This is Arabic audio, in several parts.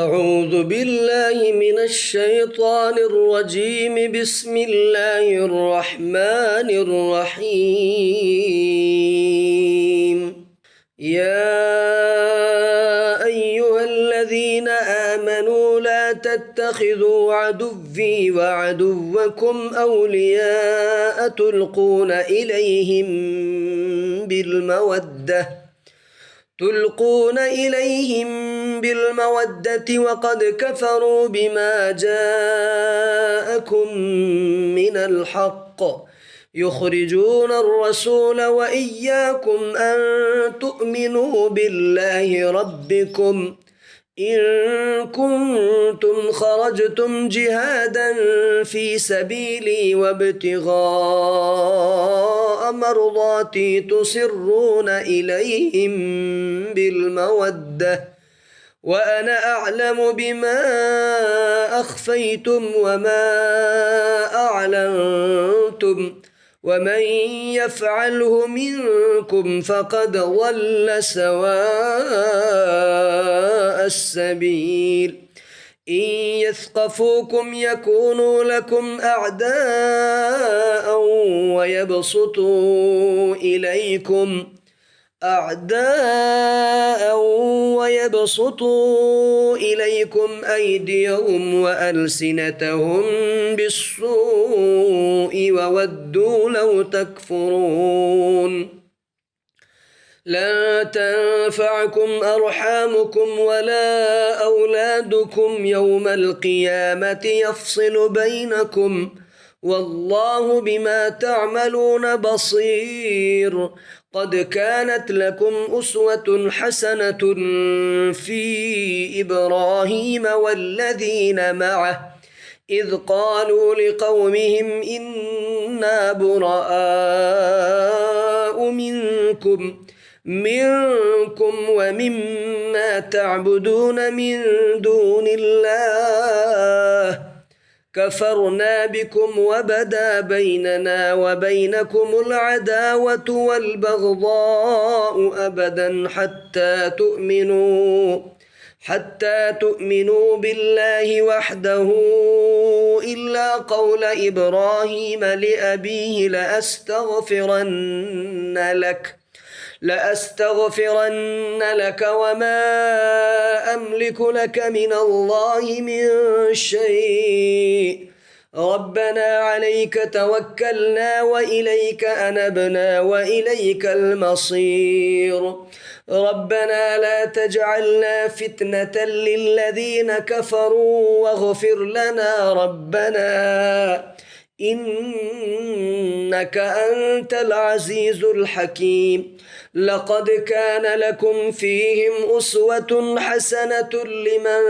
أعوذ بالله من الشيطان الرجيم. بسم الله الرحمن الرحيم. يا أيها الذين آمنوا لا تتخذوا عدوي وعدوكم أولياء تلقون إليهم بالمودة وقد كفروا بما جاءكم من الحق يخرجون الرسول وإياكم أن تؤمنوا بالله ربكم إن كنتم خرجتم جهادا في سبيلي وابتغاء مرضاتي تسرون إليهم بالمودة وأنا أعلم بما أخفيتم وما أعلنتم ومن يفعله منكم فقد ضل سواء السبيل. إن يثقفوكم يكونوا لكم أعداء ويبسطوا إليكم أيديهم وألسنتهم بالسوء وودوا لو تكفرون. لا تنفعكم أرحامكم ولا أولادكم يوم القيامة يفصل بينكم والله بما تعملون بصير. قد كانت لكم أسوة حسنة في إبراهيم والذين معه إذ قالوا لقومهم إنا براء منكم ومما تعبدون من دون الله كفرنا بكم وبدا بيننا وبينكم العداوة والبغضاء أبدا حتى تؤمنوا بالله وحده إلا قول إبراهيم لأبيه لأستغفرن لك وما أملك لك من الله من شيء ربنا عليك توكلنا وإليك أنبنا وإليك المصير. ربنا لا تجعلنا فتنة للذين كفروا واغفر لنا ربنا إنك أنت العزيز الحكيم. لقد كان لكم فيهم أسوة حسنة لمن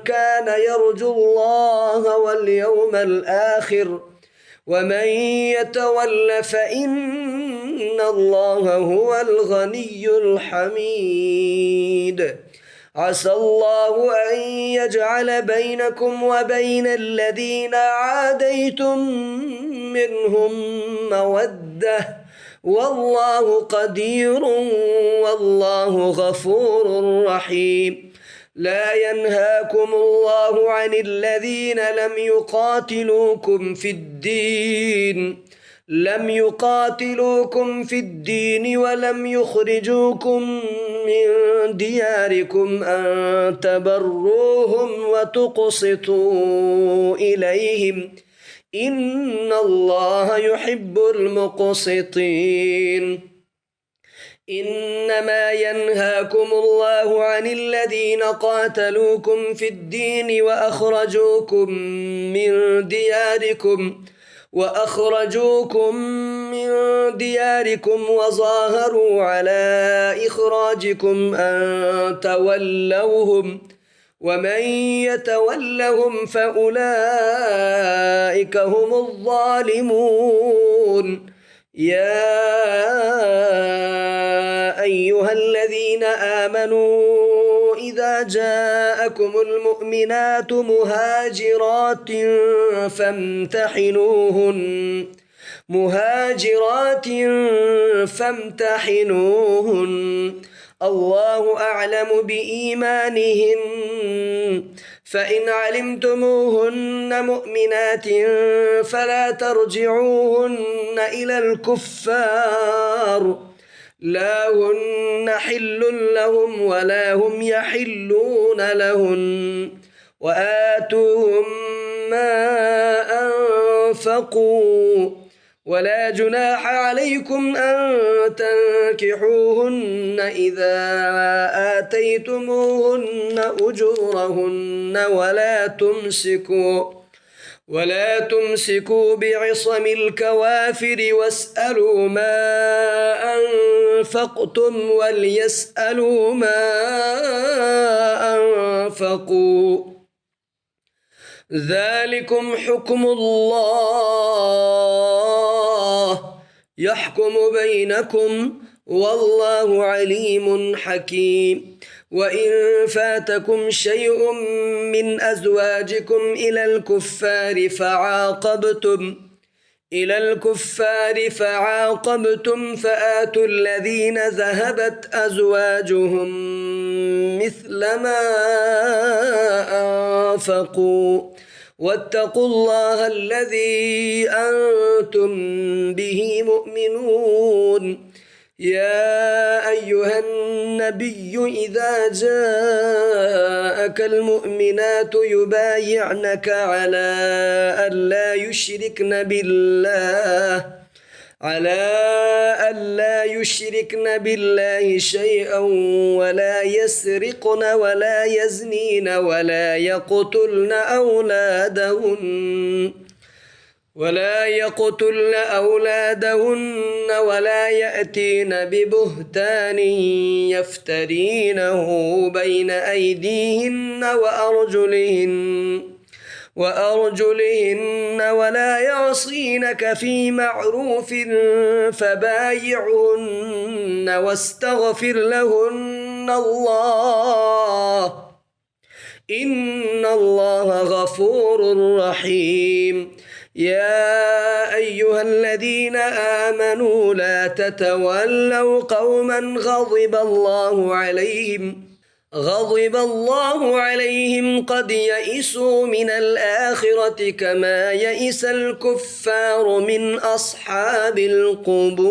كان يرجو الله واليوم الآخر ومن يتول فإن الله هو الغني الحميد. عسى الله أن يجعل بينكم وبين الذين عاديتم منهم مودة والله قدير والله غفور رحيم. لا ينهاكم الله عن الذين لم يقاتلوكم في الدين ولم يخرجوكم من دياركم أن تبروهم وتقسطوا إليهم إن الله يحب المقسطين. إنما ينهاكم الله عن الذين قاتلوكم في الدين وأخرجوكم من دياركم وظاهروا على إخراجكم أن تولوهم ومن يتولهم فأولئك هم الظالمون. يا أيها الذين آمنوا إذا جاءكم المؤمنات مهاجرات فامتحنوهن الله أعلم بإيمانهن فإن علمتموهن مؤمنات فلا ترجعوهن إلى الكفار لا هن حل لهم ولا هم يحلون لهن وآتوهم ما أنفقوا ولا جناح عليكم أن تنكحوهن إذا آتيتموهن أجورهن ولا تمسكوا بعصم الكوافر واسألوا ما أنفقتم وليسألوا ما أنفقوا ذلكم حكم الله يحكم بينكم والله عليم حكيم وإن فاتكم شيء من أزواجكم إلى الكفار فعاقبتم فآتوا الذين ذهبت أزواجهم مثل ما أنفقوا واتقوا الله الذي أنتم به مؤمنون يا أيها النبي إذا جاءك المؤمنات يبايعنك على ألا يشركن بالله شيئا ولا يسرقن ولا يزنين ولا يقتلن أولادهن ولا يأتين ببهتان يفترينه بين أيديهن وأرجلهن ولا يعصينك في معروف فبايعهن واستغفر لهن الله إن الله غفور رحيم يا أيها الذين آمنوا لا تتولوا قوما غضب الله عليهم قد يئسوا من الآخرة كما يئس الكفار من أصحاب القبور